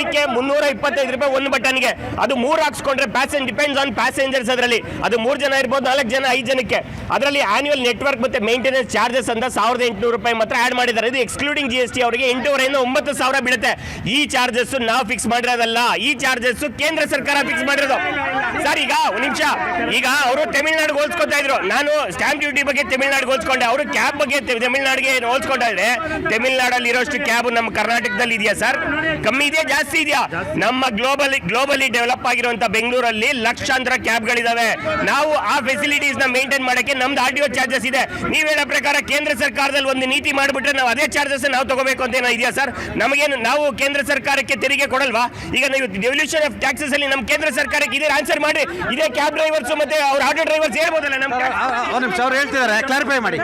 ಅದಕ್ಕೆ 325 ರೂಪಾಯಿ ಒಂದು ಬಟನ್ಗೆ. ಅದು 3 ಹಾಕ್ಸ್ಕೊಂಡ್ರೆ ಡಿಪೆಂಡ್ಸ್ ಆನ್ ಪ್ಯಾಸೆಂಜರ್ಸ್. ಅದರಲ್ಲಿ ಅದು 3 ಜನ ಇರ್ಬೋದು, 4 ಜನ, 5 ಜನಕ್ಕೆ. ಅದರಲ್ಲಿ ಆನ್ಯುವಲ್ ನೆಟ್ವರ್ಕ್ ಮತ್ತೆ ಮೇಂಟೆನೆನ್ಸ್ ಚಾರ್ಜಸ್ ಅಂತ 1800 ರೂಪಾಯಿ ಮಾತ್ರ ಆಡ್ ಮಾಡಿದ್ದಾರೆ. ಇದು ಎಕ್ಸ್ಕ್ಲೂಡಿಂಗ್ GST ಅವರಿಗೆ 8,500 ಇಂದ 9,000 ಬೀಳುತ್ತೆ. ಈ ಚಾರ್ಜಸ್ ನಾವು ಫಿಕ್ಸ್ ಮಾಡಿರೋದಲ್ಲ, ಈ ಚಾರ್ಜಸ್ ಕೇಂದ್ರ ಸರ್ಕಾರ ಫಿಕ್ಸ್ ಮಾಡಿರೋದು ಸರ್. ಈಗ ಒಂದು ನಿಮಿಷ, ಈಗ ಅವರು ತಮಿಳ್ನಾಡಿಗೆ ಹೋಲ್ಸ್ಕೊತಾ ಇದ್ರು, ನಾನು ಸ್ಟಾಂಪ್ ಡ್ಯೂಟಿ ಬಗ್ಗೆ ತಮಿಳ್ನಾಡಿಗೆ ಹೋಲ್ಸ್ಕೊಂಡೆ, ಅವರು ಕ್ಯಾಬ್ ಬಗ್ಗೆ ತಮಿಳ್ನಾಡಿಗೆ ಹೋಲ್ಸ್ಕೊಂಡ್ರೆ ತಮಿಳ್ನಾಡಲ್ಲಿ ಇರೋಷ್ಟು ಕ್ಯಾಬ್ ನಮ್ಮ ಕರ್ನಾಟಕದಲ್ಲಿ ಇದೆಯಾ ಸರ್? ಕಮ್ಮಿ ಇದೆಯಾ, ಜಾಸ್ತಿ ಇದೆಯಾ? ನಮ್ಮ ಗ್ಲೋಬಲಿ ಡೆವಲಪ್ ಆಗಿರುವಂತ ಬೆಂಗಳೂರಲ್ಲಿ ಲಕ್ಷಾಂತರ ಕ್ಯಾಬ್ಗಳಿದಾವೆ. ನಾವು ಆ ಫೆಸಿಲಿಟೀಸ್ ನ ಮೇಂಟೈನ್ ಮಾಡಕ್ಕೆ ನಮ್ದು RTO ಚಾರ್ಜಸ್ ಇದೆ. ನೀವ್ ಹೇಳೋ ಪ್ರಕಾರ ಕೇಂದ್ರ ಸರ್ಕಾರದಲ್ಲಿ ಒಂದು ನೀತಿ ಮಾಡಿಬಿಟ್ರೆ ನಾವು ಅದೇ ಚಾರ್ಜಸ್ ನಾವು ತಗೋಬೇಕು ಅಂತ ಏನೋ ಇದೆಯಾ ಸರ್? ನಮಗೇನು ನಾವು ಕೇಂದ್ರ ಸರ್ಕಾರಕ್ಕೆ ತೆರಿಗೆ ಕೊಡಲ್ವಾ? ಈಗ ನೀವು ಡೆವಲ್ಯೂಷನ್ ಆಫ್ ಟ್ಯಾಕ್ಸಸ್ ಅಲ್ಲಿ ನಮ್ಮ ಕೇಂದ್ರ ಸರ್ಕಾರಕ್ಕೆ ಇದೇ ಆನ್ಸರ್ ಮಾಡಿ. ಇದೇ ಕ್ಯಾಬ್ ಡ್ರೈವರ್ಸ್ ಮತ್ತೆ ಅವ್ರ ಆಟೋ ಡ್ರೈವರ್ಸ್ ಹೇಳ್ಬೋದಲ್ಲ ನಮ್ಮ ಅವ್ರು ಹೇಳ್ತಿದ್ದಾರೆ, ಕ್ಲಾರಿಫೈ ಮಾಡಿ.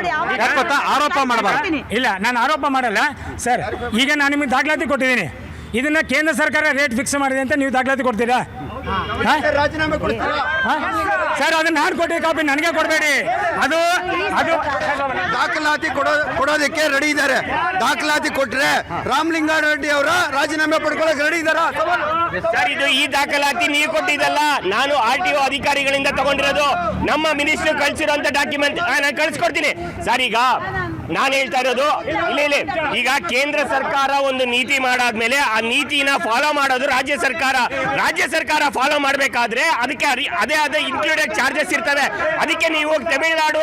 ಆರೋಪ ಮಾಡಬಾರ್ದು. ಇಲ್ಲ, ನಾನು ಆರೋಪ ಮಾಡಲ್ಲ ಸರ್. ಈಗ ನಾನು ನಿಮಗೆ ದಾಖಲಾತಿ ಕೊಟ್ಟಿದ್ದೀನಿ, ಇದನ್ನ ಕೇಂದ್ರ ಸರ್ಕಾರ ರೇಟ್ ಫಿಕ್ಸ್ ಮಾಡಿದೆ ಅಂತ ನೀವು ದಾಖಲಾತಿ ಕೊಡ್ತೀರಾ? ರಾಜೀನಾಮೆ ಕೊಡ್ತೀರಾ ಸರ್? ಅದನ್ನ ನಾನು ಕೊಟ್ಟಿದ್ದ ಕಾಪಿ ನನಗೆ ಕೊಡಬೇಡಿ. ಅದು ದಾಖಲಾತಿ ಕೊಡೋದಕ್ಕೆ ರೆಡಿ ಇದ್ದಾರೆ. ದಾಖಲಾತಿ ಕೊಟ್ರೆ ರಾಮಲಿಂಗಾರೆಡ್ಡಿ ಅವರ ರಾಜೀನಾಮೆ ಪಡ್ಕೊಳ್ಳೋಕೆ ರೆಡಿ ಇದ್ದಾರಾ ಸರ್? ಇದು ಈ ದಾಖಲಾತಿ ನೀವು ಕೊಟ್ಟಿದ್ದಲ್ಲ, ನಾನು RTO ಅಧಿಕಾರಿಗಳಿಂದ ತಗೊಂಡಿರೋದು. ನಮ್ಮ ಮಿನಿಸ್ಟರ್ ಕಳಿಸಿರುವಂತ ಡಾಕ್ಯುಮೆಂಟ್ ನಾನು ಕಳಿಸ್ಕೊಡ್ತೀನಿ ಸರ್. ಈಗ ನಾನು ಹೇಳ್ತಾ ಇರೋದು ಇಲ್ಲಿ ಈಗ ಕೇಂದ್ರ ಸರ್ಕಾರ ಒಂದು ನೀತಿ ಮಾಡಾದ್ಮೇಲೆ ಆ ನೀತಿನ ಫಾಲೋ ಮಾಡೋದು ರಾಜ್ಯ ಸರ್ಕಾರ ಫಾಲೋ ಮಾಡಬೇಕಾದ್ರೆ ಅದಕ್ಕೆ ಅದೇ ಆದ ಇನ್ಕ್ಲೂಡೆಡ್ ಚಾರ್ಜಸ್ ಇರ್ತವೆ. ಅದಕ್ಕೆ ನೀವು ತಮಿಳುನಾಡು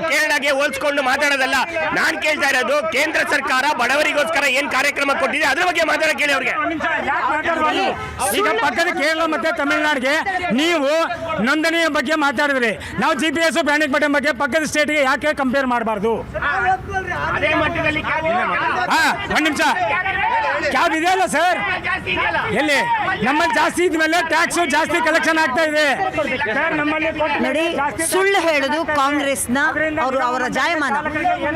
ಕೇರಳಗೆ ಹೋಲ್ಸ್ಕೊಂಡು ಮಾತಾಡೋದಲ್ಲ. ನಾನು ಕೇಳ್ತಾ ಇರೋದು ಕೇಂದ್ರ ಸರ್ಕಾರ ಬಡವರಿಗೋಸ್ಕರ ಏನ್ ಕಾರ್ಯಕ್ರಮ ಕೊಟ್ಟಿದೆ ಅದ್ರ ಬಗ್ಗೆ ಮಾತಾಡಕ್ಕೆ ಹೇಳಿ ಅವ್ರಿಗೆ. ಈಗ ಪಕ್ಕದ ಕೇರಳ ಮತ್ತೆ ತಮಿಳುನಾಡಿಗೆ ನೀವು ನೋಂದಣಿಯ ಬಗ್ಗೆ ಮಾತಾಡಿದ್ರಿ, ನಾವು GPS ಬ್ಯಾಂಡಿಂಗ್ ಬಟನ್ ಬಗ್ಗೆ ಪಕ್ಕದ ಸ್ಟೇಟ್ಗೆ ಯಾಕೆ ಕಂಪೇರ್ ಮಾಡಬಾರ್ದು? ಅದೇ ಮಟ್ಟದಲ್ಲಿ ಒಂದು ನಿಮಿಷ, ಕ್ಯಾಬ್ ಇದೆಯಲ್ಲ ಸರ್, ಎಲ್ಲಿ ನಮ್ಮಲ್ಲಿ ಜಾಸ್ತಿ ಇದ್ಮೇಲೆ ಟ್ಯಾಕ್ಸ್ ಜಾಸ್ತಿ ಕಲೆಕ್ಷನ್ ಆಗ್ತಾ ಇದೆ ನೋಡಿ. ಸುಳ್ಳು ಹೇಳುದು ಕಾಂಗ್ರೆಸ್ನ ಅವರ ಜಾಯಮಾನ.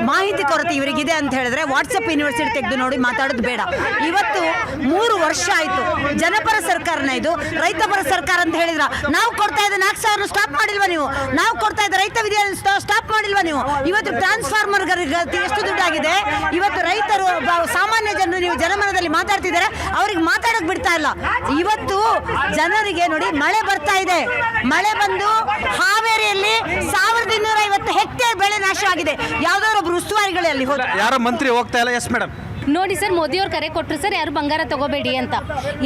ಮಾಹಿತಿ ಕೊರತೆ ಇವರಿಗಿದೆ ಅಂತ ಹೇಳಿದ್ರೆ ವಾಟ್ಸಪ್ ಯೂನಿವರ್ಸಿಟಿ ತೆಗೆದು ನೋಡಿ, ಮಾತಾಡೋದು ಬೇಡ. ಇವತ್ತು 3 ವರ್ಷ ಆಯ್ತು, ಜನಪರ ಸರ್ಕಾರನ ಇದು, ರೈತಪರ ಸರ್ಕಾರ ಅಂತ ಹೇಳಿದ್ರ. ನಾವು ಕೊಡ್ತಾ ಇದ್ದ 4,000 ಸ್ಟಾಪ್ ಮಾಡಿಲ್ವಾ ನೀವು? ನಾವು ಕೊಡ್ತಾ ಇದ್ದ ರೈತ ವಿಧಿ ಸ್ಟಾಪ್ ಮಾಡಿಲ್ವಾ ನೀವು? ಇವತ್ತು ಟ್ರಾನ್ಸ್ಫಾರ್ಮರ್ ಎಷ್ಟು ದುಡ್ಡಾಗಿದೆ. ಇವತ್ತು ರೈತರು, ಸಾಮಾನ್ಯ ಜನರು, ನೀವು ಜನಮನದಲ್ಲಿ ಮಾತಾಡ್ತಿದ್ದಾರೆ, ಅವ್ರಿಗೆ ಮಾತಾಡಕ್ ಬಿಡ್ತಾ ಇಲ್ಲ. ಇವತ್ತು ಜನರಿಗೆ ನೋಡಿ, ಮಳೆ ಬರ್ತಾ ಇದೆ, ಮಳೆ ಬಂದು ಹಾವೇರಿಯಲ್ಲಿ 1,250 ಹೆಕ್ಟೇರ್ ಬೆಳೆ ನಾಶ ಆಗಿದೆ. ಯಾವ್ದಾದ್ರು ಒಬ್ರು ಉಸ್ತುವಾರಿಗಳಲ್ಲಿ ಹೋದ ಯಾರೋ ಮಂತ್ರಿ ಹೋಗ್ತಾ ಇಲ್ಲ. Yes madam. ನೋಡಿ ಸರ್, ಮೋದಿ ಅವ್ರು ಕರೆ ಕೊಟ್ಟರು ಸರ್, ಯಾರು ಬಂಗಾರ ತಗೋಬೇಡಿ ಅಂತ.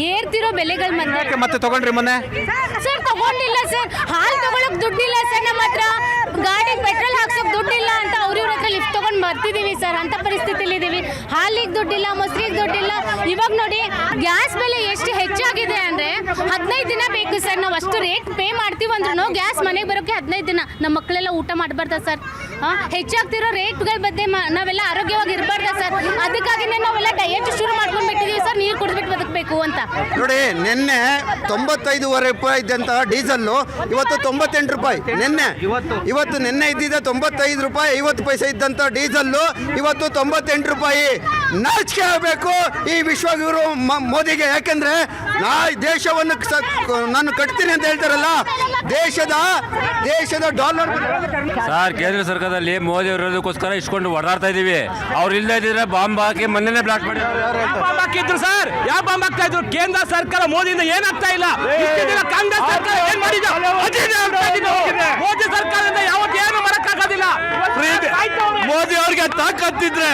ಏರ್ತಿರೋ ಬೆಲೆಗಳ ಮತ್ತೆ ತಗೊಂಡ್ರಿ ಮೊನ್ನೆ ಸರ್? ತಗೊಂಡಿಲ್ಲ ಸರ್, ಹಾಲು ತಗೊಳಕ್ ದುಡ್ಡಿಲ್ಲ ಸರ್, ನಮ್ಮ ಹತ್ರ ಗಾಡಿಗೆ ಪೆಟ್ರೋಲ್ ಹಾಕ್ಸೋಕ್ ದುಡ್ಡಿಲ್ಲ ಅಂತ ಅವ್ರ ಹತ್ರ ಲಿಫ್ಟ್ ತಗೊಂಡ್ ಬರ್ತಿದೀವಿ ಸರ್. ಅಂತ ಪರಿಸ್ಥಿತಿಲಿ ಇದೀವಿ. ಹಾಲಿಗೆ ದುಡ್ಡಿಲ್ಲ, ಮೊಸರಿಗೆ ದುಡ್ಡಿಲ್ಲ. ಇವಾಗ ನೋಡಿ, ಗ್ಯಾಸ್ ಬೆಲೆ ಎಷ್ಟು ಹೆಚ್ಚಾಗಿದೆ ಅಂದ್ರೆ 15 ದಿನ ಬೇಕು ಸರ್. ನಾವು ಅಷ್ಟು ರೇಟ್ ಪೇ ಮಾಡ್ತೀವಿ ಅಂದ್ರೂ ಗ್ಯಾಸ್ ಮನೆಗೆ ಬರೋಕೆ 15 ದಿನ. ನಮ್ಮ ಮಕ್ಕಳೆಲ್ಲ ಊಟ ಮಾಡಬಾರ್ದ ಸರ್? ಹೆಚ್ಚಾಗ್ತಿರೋ ರೇಟ್ಗಳ ಬಗ್ಗೆ ನಾವೆಲ್ಲ ಆರೋಗ್ಯವಾಗಿ ಇರಬಾರ್ದ ಸರ್? ಅದಕ್ಕಾಗಿನೇ ನಾವೆಲ್ಲ ಡಯಟ್ ಶುರು ಮಾಡ್ಕೊಂಡು ಬಿಟ್ಟಿದೀವಿ ಸರ್, ನೀರು ಕುಡಿದ್ಬಿಟ್ಟು ಬದುಕಬೇಕು ಅಂತ. ನೋಡಿ, ನಿನ್ನೆ 95.5 ರೂಪಾಯಿ ಇದ್ದಂತ ಡೀಸೆಲ್ಲು ಇವತ್ತು 98 ರೂಪಾಯಿ. ಇವತ್ತು ನಿನ್ನೆ ಇದ್ದಿದ್ದ 95 ರೂಪಾಯಿ 50 ಪೈಸೆ ಇದ್ದಂತ ಡೀಸೆಲ್ಲು ಇವತ್ತು 98 ರೂಪಾಯಿ. ನಾಚಿಕೆ ಆಗಬೇಕು ಈ ವಿಶ್ವಗುರು ಮೋದಿಗೆ. ಯಾಕೆಂದ್ರೆ ದೇಶವನ್ನು ನಾನು ಕಟ್ತೀನಿ ಅಂತ ಹೇಳ್ತಾರಲ್ಲ, ದೇಶದ ಡಾಲರ್. ಸರ್, ಕೇಂದ್ರ ಸರ್ಕಾರದಲ್ಲಿ ಮೋದಿ ಅವರೋದಕ್ಕೋಸ್ಕರ ಇಸ್ಕೊಂಡು ಓಡಾಡ್ತಾ ಇದೀವಿ. ಅವ್ರು ಇಲ್ಲದೇ ಇದ್ರೆ ಬಾಂಬ್ ಹಾಕಿ ಮೊನ್ನೆ ಬ್ಲಾಸ್ಟ್ ಮಾಡಿ ಹಾಕಿದ್ರು ಸರ್. ಯಾವ ಬಾಂಬ್ ಹಾಕ್ತಾ ಇದ್ರು? ಕೇಂದ್ರ ಸರ್ಕಾರ ಮೋದಿಯಿಂದ ಏನಾಗ್ತಾ ಇಲ್ಲ. ಕಾಂಗ್ರೆಸ್ ಸರ್ಕಾರ ಏನ್ ಮಾಡಿದ? ಮೋದಿ ಸರ್ಕಾರದಿಂದ ಯಾವತ್ತು ಏನು ಮಾಡಕ್ಕಾಗೋದಿಲ್ಲ. ಮೋದಿ ಅವ್ರಿಗೆ ತಾಕತ್ತಿದ್ರೆ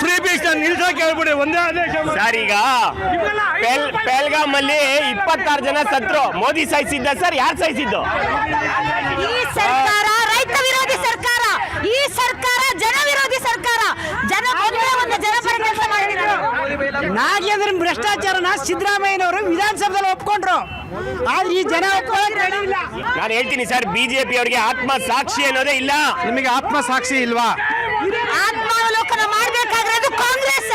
ಫ್ರೀ ಬೀಚ್ ನಿಲ್ಸಕ್ಕೆ ಹೇಳ್ಬಿಡಿ ಒಂದೇ ಆದೇಶ ಸರ್. ಈಗ ಪೆಲ್ಗಾಮ್ ಅಲ್ಲಿ 26 ಜನ ಸತ್ರು. ಮೋದಿ ಸಾಯಿಸಿದ್ದ ಸರ್? ಯಾರು ಸಾಯಿಸಿದ್ದು? ಈ ಸರ್ಕಾರ ರೈತ ವಿರೋಧಿ ಸರ್ಕಾರ, ಈ ಸರ್ಕಾರ ಜನ ವಿರೋಧಿ ಸರ್ಕಾರ. ಜನಪರ ಕೆಲಸ ಮಾಡಿದ್ರು. ನಾಗೇಂದ್ರ ಭ್ರಷ್ಟಾಚಾರನ ಸಿದ್ದರಾಮಯ್ಯನವರು ವಿಧಾನಸಭೆಯಲ್ಲಿ ಒಪ್ಕೊಂಡ್ರು, ಆದ್ರೆ ಈ ಜನ ಒಪ್ಕೊಳ್ಳಿಲ್ಲ. ನಾನು ಹೇಳ್ತೀನಿ ಸರ್, BJP ಅವರಿಗೆ ಆತ್ಮ ಸಾಕ್ಷಿ ಅನ್ನೋದೇ ಇಲ್ಲ. ನಿಮಗೆ ಆತ್ಮ ಸಾಕ್ಷಿ ಇಲ್ವಾ? ಆತ್ಮಾವಲೋಕನ ಮಾಡ್ಬೇಕಾಗಿರೋದು ಕಾಂಗ್ರೆಸ್.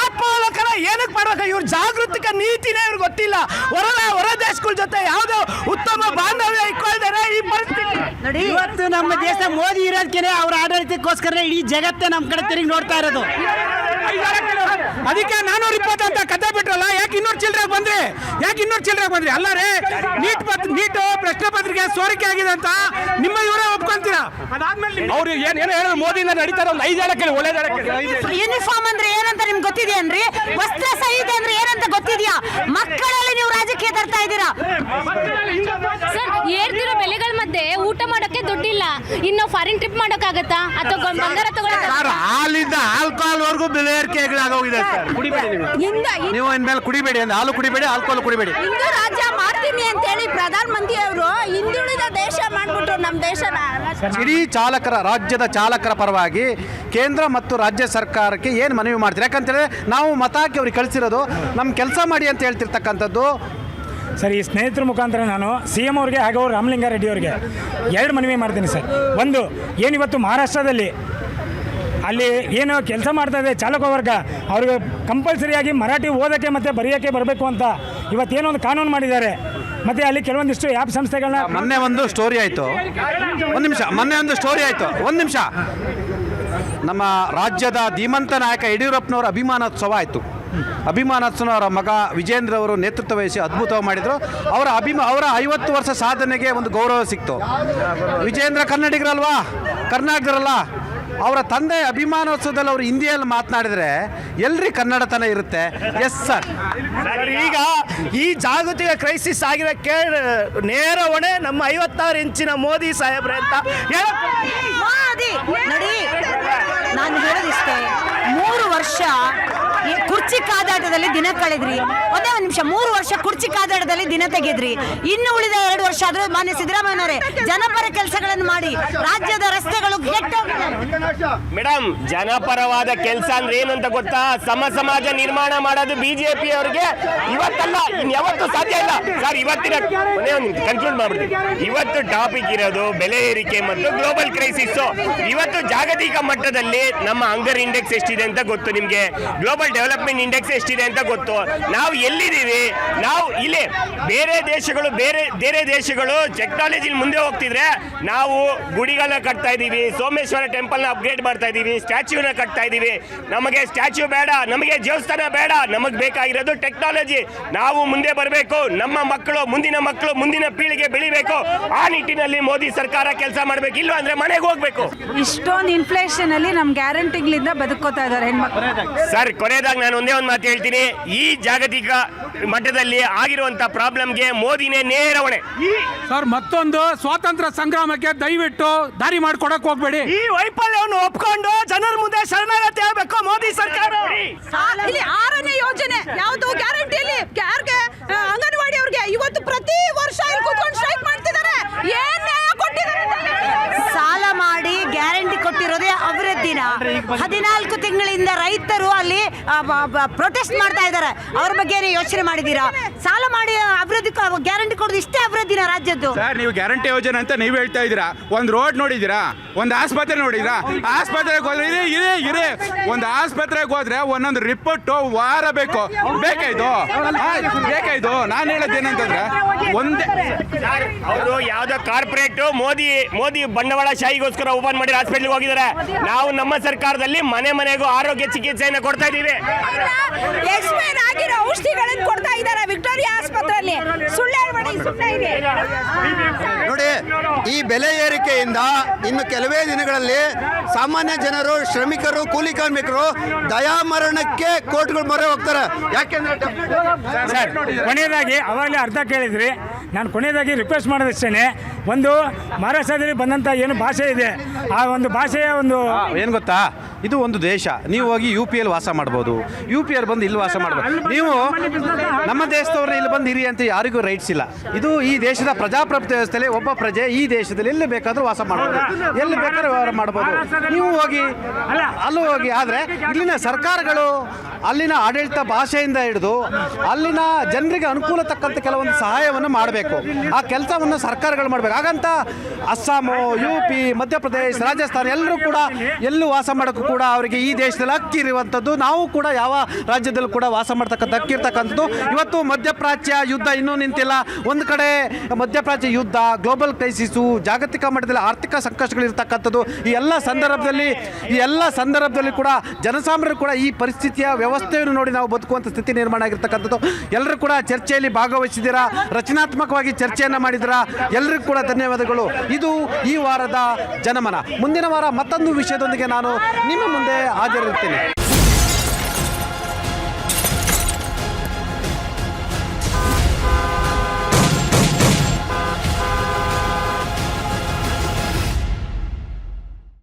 ಆತ್ಮಾವಲೋಕನ ಏನಕ್ಕೆ ಮಾಡ್ಬೇಕು? ಇವ್ರ ಜಾಗೃತಿಕ ನೀತಿನೇ ಇವ್ರಿಗೆ ಗೊತ್ತಿಲ್ಲ. ಹೊರ ದೇಶಗಳ ಜೊತೆ ಯಾವ್ದೋ ಉತ್ತಮ ಬಾಂಧವ್ಯ ಇಟ್ಕೊಳ್ತಾರೆ. ಈ ಪರಿಸ್ಥಿತಿ ಇವತ್ತು ನಮ್ಮ ದೇಶ ಮೋದಿ ಇರೋದಕ್ಕೆ, ಅವ್ರ ಆಡಳಿತಕ್ಕೋಸ್ಕರ ಇಡೀ ಜಗತ್ತೇ ನಮ್ಮ ಕಡೆ ತಿರುಗಿ ನೋಡ್ತಾ ಇರೋದು. ಅದಕ್ಕೆ 420 ಅಂತ ಕತೆ ಬಿಟ್ರಲ್ಲ, ಯಾಕೆ 200 ಚಿಲ್ಲರೆ ಬಂದ್ರಿ? ಅಲ್ಲ ರೀ, ನೀಟ್ ಪ್ರಶ್ನೆ ಪತ್ರಿಕೆ ಸೋರಿಕೆ ಆಗಿದೆ ಅಂತ ನಿಮ್ಮ ಇವರೇ ಒಪ್ಕೊಂತೀರಾ? ಅದಾದ್ಮೇಲೆ ಅವ್ರು ಏನು ಹೇಳಿದ್ರು ಮೋದಿಯಿಂದ ನಡೀತಾರೆ. ಒಂದು 5 ಜನ ಕೇಳಿ, ಒಳ್ಳೆ ಜನ ಕೇಳಿ. ಯೂನಿಫಾರ್ಮ್ ಅಂದ್ರೆ ಏನಂತ ನಿಮ್ಗೆ ಗೊತ್ತಿದೆಯೇನ್ರಿ? ವಸ್ತ್ರ ಸಂಹಿತೆ ಅಂದ್ರೆ ಏನಂತ ಗೊತ್ತಿದ್ಯಾ? ಮಕ್ಕಳಲ್ಲಿ ನೀವು ರಾಜಕೀಯ ತರ್ತಾ ಇದ್ದೀರಾ. ಸರ್, ಏರ್ತಿರೋ ಬೆಲೆಗಳ ಮಧ್ಯೆ ಊಟ ಮಾಡೋಕ್ಕೆ ದುಡ್ಡಿಲ್ಲ. ಇನ್ನು ಫಾರಿನ್ ಟ್ರಿಪ್ ಮಾಡೋಕ್ಕಾಗತ್ತಾ? ಅಥವಾ ಬಂಗಾರ ತಗೊಳ್ಳೋಕೆ? ಹಾಲಿಂದ ಆಲ್ಕೋಹಾಲ್ ವರ್ಗೂ ಬೆಲೆ ಏರಿಕೆಗಳಾಗೋಗಿದೆ ಸರ್. ನೀವು ಇನ್ಮೇಲೆ ಕುಡಿಬೇಡಿ ಅಂದ್ರೆ ಹಾಲು ಕುಡಿಬೇಡಿ, ಆಲ್ಕೋಹಾಲ್ ಕುಡಿಬೇಡಿ. ಹಿಂದೂ ರಾಜ್ಯ ಮಾಡ್ತೀನಿ ಅಂತ ಹೇಳಿ ಪ್ರಧಾನ ಮಂತ್ರಿ ಅವರು ಹಿಂದುಳಿದ ದೇಶ ಮಾಡ್ಬಿಟ್ಟು ನಮ್ಮ ದೇಶನ ಇಡೀ ರಾಜ್ಯದ ಚಾಲಕರ ಪರವಾಗಿ ಕೇಂದ್ರ ಮತ್ತು ರಾಜ್ಯ ಸರ್ಕಾರಕ್ಕೆ ಏನು ಮನವಿ ಮಾಡ್ತೀರಿ? ಯಾಕಂತೇಳಿದ್ರೆ ನಾವು ಮತ ಹಾಕಿ ಅವ್ರಿಗೆ ಕಳಿಸಿರೋದು ನಮ್ಮ ಕೆಲಸ ಮಾಡಿ ಅಂತ ಹೇಳ್ತಿರ್ತಕ್ಕಂಥದ್ದು. ಸರ್, ಈ ಸ್ನೇಹಿತರ ಮುಖಾಂತರ ನಾನು CM ಅವ್ರಿಗೆ ಹಾಗೂ ರಾಮಲಿಂಗಾರೆಡ್ಡಿ ಅವರಿಗೆ 2 ಮನವಿ ಮಾಡ್ತೀನಿ ಸರ್. ಒಂದು, ಏನಿವತ್ತು ಮಹಾರಾಷ್ಟ್ರದಲ್ಲಿ ಅಲ್ಲಿ ಏನು ಕೆಲಸ ಮಾಡ್ತಾ ಇದೆ ಚಾಲಕ ವರ್ಗ, ಅವ್ರಿಗೆ ಕಂಪಲ್ಸರಿಯಾಗಿ ಮರಾಠಿ ಓದೋಕ್ಕೆ ಮತ್ತು ಬರೆಯೋಕ್ಕೆ ಬರಬೇಕು ಅಂತ ಇವತ್ತೇನೋ ಒಂದು ಕಾನೂನು ಮಾಡಿದ್ದಾರೆ. ಮತ್ತು ಅಲ್ಲಿ ಕೆಲವೊಂದಿಷ್ಟು ಆ್ಯಪ್ ಸಂಸ್ಥೆಗಳನ್ನ ಮೊನ್ನೆ ಒಂದು ಸ್ಟೋರಿ ಆಯಿತು. ಒಂದು ನಿಮಿಷ. ನಮ್ಮ ರಾಜ್ಯದ ಧೀಮಂತ ನಾಯಕ ಯಡಿಯೂರಪ್ಪನವರ ಅಭಿಮಾನೋತ್ಸವ ಆಯಿತು. ಅಭಿಮಾನೋತ್ಸವರ ಮಗ ವಿಜೇಂದ್ರ ಅವರು ನೇತೃತ್ವ ವಹಿಸಿ ಅದ್ಭುತವಾಗಿ ಮಾಡಿದರು. ಅವರ 50 ವರ್ಷ ಸಾಧನೆಗೆ ಒಂದು ಗೌರವ ಸಿಕ್ತು. ವಿಜೇಂದ್ರ ಕನ್ನಡಿಗರಲ್ವಾ, ಕರ್ನಾಟಕರಲ್ಲ. ಅವರ ತಂದೆ ಅಭಿಮಾನೋತ್ಸವದಲ್ಲಿ ಅವರು ಹಿಂದಿಯಲ್ಲಿ ಮಾತನಾಡಿದರೆ ಎಲ್ರಿ ಕನ್ನಡತನ ಇರುತ್ತೆ. Yes sir. ಈಗ ಈ ಜಾಗತಿಕ ಕ್ರೈಸಿಸ್ ಆಗಿರೋಕ್ಕೆ ನೇರ ಹೊಣೆ ನಮ್ಮ 56 ಇಂಚಿನ ಮೋದಿ ಸಾಹೇಬ್ರೆ ಅಂತ ನೋಡಿ, ನಾನು ಹೇಳೋದಿಷ್ಟೇ, 3 ವರ್ಷ ಈ ಕುರ್ಚಿ ಕಾದಾಟದಲ್ಲಿ ದಿನ ಕಳೆದ್ರಿ. ಒಂದೇ ಒಂದು ನಿಮಿಷ, 3 ವರ್ಷ ಕುರ್ಚಿ ಕಾದಾಟದಲ್ಲಿ ದಿನ ತೆಗೆದ್ರಿ. ಇನ್ನು ಉಳಿದ 2 ವರ್ಷ ಆದ್ರೂ ಮಾನ್ಯ ಸಿದ್ದರಾಮಯ್ಯನವರೇ ಜನಪರ ಕೆಲಸಗಳನ್ನು ಮಾಡಿ. ರಾಜ್ಯದ ರಸ್ತೆಗಳು ಮೇಡಮ್, ಜನಪರವಾದ ಕೆಲಸ ಅಂದ್ರೆ ಏನು ಅಂತ ಗೊತ್ತಾ? ಸಮಾಜ ನಿರ್ಮಾಣ ಮಾಡೋದು ಬಿಜೆಪಿ ಅವರಿಗೆ ಇವತ್ತಲ್ಲ, ಇನ್ಯಾವತ್ತೂ ಸಾಧ್ಯ ಇಲ್ಲ ಸರ್. ಇವತ್ತಿನ ಕನ್ಕ್ಲೂಡ್ ಮಾಡ್ಬಿಡ್ತೀನಿ. ಇವತ್ತು ಟಾಪಿಕ್ ಇರೋದು ಬೆಲೆ ಏರಿಕೆ ಮತ್ತು ಗ್ಲೋಬಲ್ ಕ್ರೈಸಿಸ್. ಇವತ್ತು ಜಾಗತಿಕ ಮಟ್ಟದಲ್ಲಿ ನಮ್ಮ ಹಂಗರ್ ಇಂಡೆಕ್ಸ್ ಎಷ್ಟಿದೆ ಅಂತ ಗೊತ್ತು ನಿಮ್ಗೆ, ಗ್ಲೋಬಲ್ ಡೆವಲಪ್ಮೆಂಟ್ ಇಂಡೆಕ್ಸ್ ಎಷ್ಟಿದೆ ಅಂತ ಗೊತ್ತು. ನಾವು ಎಲ್ಲಿದ್ದೀವಿ? ನಾವು ಇಲ್ಲಿ ಬೇರೆ ದೇಶಗಳು ಟೆಕ್ನಾಲಜಿ ಮುಂದೆ ಹೋಗ್ತಿದ್ರೆ ನಾವು ಗುಡಿಗಳನ್ನ ಕಟ್ತಾ ಇದೀವಿ, ಸೋಮೇಶ್ವರ ಟೆಂಪಲ್ನ ಅಪ್ಗ್ರೇಡ್ ಮಾಡ್ತಾ ಇದೀವಿ, ಸ್ಟ್ಯಾಚ್ಯೂನ ಕಟ್ತಾ ಇದೀವಿ. ನಮಗೆ ಸ್ಟ್ಯಾಚ್ಯೂ ಬೇಡ, ನಮಗೆ ದೇವಸ್ಥಾನ ಬೇಡ, ನಮಗೆ ಬೇಕಾಗಿರೋದು ಟೆಕ್ನಾಲಜಿ. ನಾವು ಮುಂದೆ ಬರಬೇಕು, ನಮ್ಮ ಮುಂದಿನ ಪೀಳಿಗೆ ಬೆಳಿಬೇಕು. ಆ ನಿಟ್ಟಿನಲ್ಲಿ ಮೋದಿ ಸರ್ಕಾರ ಕೆಲಸ ಮಾಡಬೇಕು, ಇಲ್ವಾ ಅಂದ್ರೆ ಮನೆಗೆ ಹೋಗ್ಬೇಕು. ಇಷ್ಟೊಂದು ಇನ್ಫ್ಲೇಷನ್ ಅಲ್ಲಿ ನಮ್ ಗ್ಯಾರಂಟಿಗಳಿಂದ ಬದುಕೋತಾ ಇದಾರೆ ಹೆಣ್ಮಕ್ಳು. ಸರ್, ಕೊನೆಯದಾಗಿ ನಾನು ಒಂದೇ ಒಂದು ಮಾತು ಹೇಳ್ತೀನಿ. ಈ ಜಾಗತಿಕ ಮಟ್ಟದಲ್ಲಿ ಆಗಿರುವಂತ ಪ್ರಾಬ್ಲಮ್ಗೆ ಮೋದಿನೇ ನೇರ ಹೊಣೆ. ಸರ್, ಮತ್ತೊಂದು ಸ್ವಾತಂತ್ರ್ಯ ಸಂಗ್ರಾಮಕ್ಕೆ ದಯವಿಟ್ಟು ದಾರಿ ಮಾಡ್ಕೊಡಕ್ ಹೋಗ್ಬೇಡಿ. ಈ ವೈಫಲ್ಯವನ್ನು ಒಪ್ಕೊಂಡು ಜನರ ಮುಂದೆ ಶರಣಾಗತಿ ಆಗಬೇಕು ಮೋದಿ ಸರ್ಕಾರ. ಇಲ್ಲಿ 6ನೇ ಯೋಜನೆ ಯಾವುದು ಗ್ಯಾರಂಟಿಯಲ್ಲಿ ಯಾರಿಗೆ ಅಂಗನವಾಡಿ ಅವ್ರಿಗೆ ಇವತ್ತು ಪ್ರತಿ ವರ್ಷ ಇಲ್ಲಿ ಕೂತ್ಕೊಂಡು ಸ್ಟ್ರೈಕ್ ಮಾಡ್ತಿದ್ದಾರೆ. ಏನ್ ನ್ಯಾಯ ಕೊಟ್ಟಿದ್ದಾರೆ? ಸಾಲ ಮಾಡಿ ಗ್ಯಾರಂಟಿ ಕೊಟ್ಟಿರೋದೇ ಅಭಿವೃದ್ಧಿನ. 14 ತಿಂಗಳಿಂದ ರೈತರು ಅಲ್ಲಿ ಪ್ರೊಟೆಸ್ಟ್ ಮಾಡ್ತಾ ಇದ್ದಾರೆ. ಅವ್ರ ಬಗ್ಗೆ ಯೋಚನೆ ಮಾಡಿದ್ದೀರಾ? ಸಾಲ ಮಾಡಿ ಅಭಿವೃದ್ಧಿ ಗ್ಯಾರಂಟಿ ಕೊಡೋದು ಇಷ್ಟೇ ಅಭಿವೃದ್ಧಿನ ರಾಜ್ಯದ್ದು? ಸರ್, ನೀವು ಗ್ಯಾರಂಟಿ ಯೋಜನೆ ಅಂತ ನೀವು ಹೇಳ್ತಾ ಇದ್ದೀರಾ. ಒಂದು ರೋಡ್ ನೋಡಿದ್ದೀರಾ? ಒಂದು ಆಸ್ಪತ್ರೆ ನೋಡಿದ್ದೀರಾ? ಆಸ್ಪತ್ರೆಗೆ ಹೋದ್ರೆ ಇರೇ ಒಂದು ಆಸ್ಪತ್ರೆಗೆ ಹೋದ್ರೆ ಒಂದೊಂದು ರಿಪೋರ್ಟ್ ವಾರ ಬೇಕಾಯ್ತು. ನಾನು ಹೇಳೋದೇನಂತಂದ್ರೆ ಒಂದೇ ಅವರು ಯಾವ್ದೋ ಕಾರ್ಪೊರೇಟ್ ಮೋದಿ ಬಂಡವಾಳ ಶಾಹಿಗೋಸ್ಕರ ಓಪನ್ ಮಾಡಿ ಹಾಸ್ಪಿಟಲ್ಗೆ ಹೋಗಿದ್ದಾರೆ. ನಾವು ನಮ್ಮ ಸರ್ಕಾರದಲ್ಲಿ ಮನೆಗೂ ಆರೋಗ್ಯ ಚಿಕಿತ್ಸೆಯನ್ನು ಕೊಡ್ತಾ ಇದ್ದೀವಿ. ಎಕ್ಸ್ಪೈರ್ ಆಗಿರೋ ಔಷಧಿಗಳನ್ನು ಕೊಡ್ತಾ ಇದ್ದಾರೆ ವಿಕ್ಟೋರಿಯಾ ಆಸ್ಪತ್ರೆಯಲ್ಲಿ. ನೋಡಿ, ಈ ಬೆಲೆ ಏರಿಕೆಯಿಂದ ಇನ್ನು ಕೆಲವೇ ದಿನಗಳಲ್ಲಿ ಸಾಮಾನ್ಯ ಜನರು, ಶ್ರಮಿಕರು, ಕೂಲಿ ಕಾರ್ಮಿಕರು ದಯಾಮರಣಕ್ಕೆ ಕೋರ್ಟ್ಗಳ ಮೊರೆ ಹೋಗ್ತಾರೆ. ಯಾಕೆಂದ್ರೆ ಸರ್, ಕೊನೆಯದಾಗಿ ಅವಾಗಲೇ ಅರ್ಥ ಕೇಳಿದ್ರಿ. ನಾನು ಕೊನೆಯದಾಗಿ ರಿಕ್ವೆಸ್ಟ್ ಮಾಡೋದಷ್ಟೇ, ಒಂದು ಮಹಾರಾಷ್ಟ್ರದಲ್ಲಿ ಬಂದಂಥ ಏನು ಭಾಷೆ ಇದೆ, ಆ ಒಂದು ಭಾಷೆಯ ಒಂದು ಏನು ಗೊತ್ತಾ, ಇದು ಒಂದು ದೇಶ. ನೀವು ಹೋಗಿ UP ಯಲ್ಲಿ ವಾಸ ಮಾಡ್ಬೋದು, UP ಯಲ್ಲಿ ಬಂದು ಇಲ್ಲಿ ವಾಸ ಮಾಡ್ಬೋದು. ನೀವು ನಮ್ಮ ದೇಶದವ್ರನ್ನ ಇಲ್ಲಿ ಬಂದು ಇರಿ ಅಂತ ಯಾರಿಗೂ ರೈಟ್ಸ್ ಇಲ್ಲ. ಇದು ಈ ದೇಶದ ಪ್ರಜಾಪ್ರಭುತ್ವ ವ್ಯವಸ್ಥೆಯಲ್ಲಿ ಒಬ್ಬ ಪ್ರಜೆ ಈ ದೇಶದಲ್ಲಿ ಎಲ್ಲಿ ಬೇಕಾದರೂ ವಾಸ ಮಾಡ್ಬೋದು, ಎಲ್ಲಿ ಬೇಕಾದ್ರೂ ವ್ಯವಹಾರ ಮಾಡ್ಬೋದು. ನೀವು ಹೋಗಿ ಅಲ್ಲೂ ಹೋಗಿ. ಆದರೆ ಇಲ್ಲಿನ ಸರ್ಕಾರಗಳು ಅಲ್ಲಿನ ಆಡಳಿತ ಭಾಷೆಯಿಂದ ಹಿಡಿದು ಅಲ್ಲಿನ ಜನರಿಗೆ ಅನುಕೂಲ ತಕ್ಕಂಥ ಕೆಲವೊಂದು ಸಹಾಯವನ್ನು ಮಾಡಬೇಕು. ಆ ಕೆಲಸವನ್ನು ಸರ್ಕಾರಗಳು ಮಾಡಬೇಕು. ಹಾಗಂತ ಅಸ್ಸಾಮು, UP, ಮಧ್ಯಪ್ರದೇಶ, ರಾಜಸ್ಥಾನ ಎಲ್ಲರೂ ಕೂಡ ಎಲ್ಲೂ ವಾಸ ಮಾಡೋಕ್ಕೂ ಕೂಡ ಅವರಿಗೆ ಈ ದೇಶದಲ್ಲಿ ಹಕ್ಕಿ ಇರುವಂಥದ್ದು. ನಾವು ಕೂಡ ಯಾವ ರಾಜ್ಯದಲ್ಲೂ ಕೂಡ ವಾಸ ಮಾಡ್ತಕ್ಕಂಥ ಹಕ್ಕಿ ಇರ್ತಕ್ಕಂಥದ್ದು. ಇವತ್ತು ಮಧ್ಯಪ್ರಾಚ್ಯ ಯುದ್ಧ ಇನ್ನೂ ನಿಂತಿಲ್ಲ. ಒಂದು ಕಡೆ ಮಧ್ಯಪ್ರಾಚ್ಯ ಯುದ್ಧ, ಗ್ಲೋಬಲ್ ಕ್ರೈಸಿಸು, ಜಾಗತಿಕ ಮಟ್ಟದಲ್ಲಿ ಆರ್ಥಿಕ ಸಂಕಷ್ಟಗಳಿರ್ತಕ್ಕಂಥದ್ದು. ಈ ಎಲ್ಲ ಸಂದರ್ಭದಲ್ಲಿ ಕೂಡ ಜನಸಾಮಾನ್ಯರು ಕೂಡ ಈ ಪರಿಸ್ಥಿತಿಯ ವ್ಯವಸ್ಥೆಯನ್ನು ನೋಡಿ ನಾವು ಬದುಕುವಂಥ ಸ್ಥಿತಿ ನಿರ್ಮಾಣ ಆಗಿರ್ತಕ್ಕಂಥದ್ದು. ಎಲ್ಲರೂ ಕೂಡ ಚರ್ಚೆಯಲ್ಲಿ ಭಾಗವಹಿಸಿದ್ದೀರಾ, ರಚನಾತ್ಮಕವಾಗಿ ಚರ್ಚೆಯನ್ನು ಮಾಡಿದ್ದೀರಾ. ಎಲ್ಲರಿಗೂ ಕೂಡ ಧನ್ಯವಾದಗಳು. ಇದು ಈ ವಾರದ ಜನಮನ. ಮುಂದಿನ ವಾರ ಮತ್ತೊಂದು ವಿಷಯದೊಂದಿಗೆ ನಾನು ನಿಮ್ಮ ಮುಂದೆ ಹಾಜರಿರ್ತೇನೆ.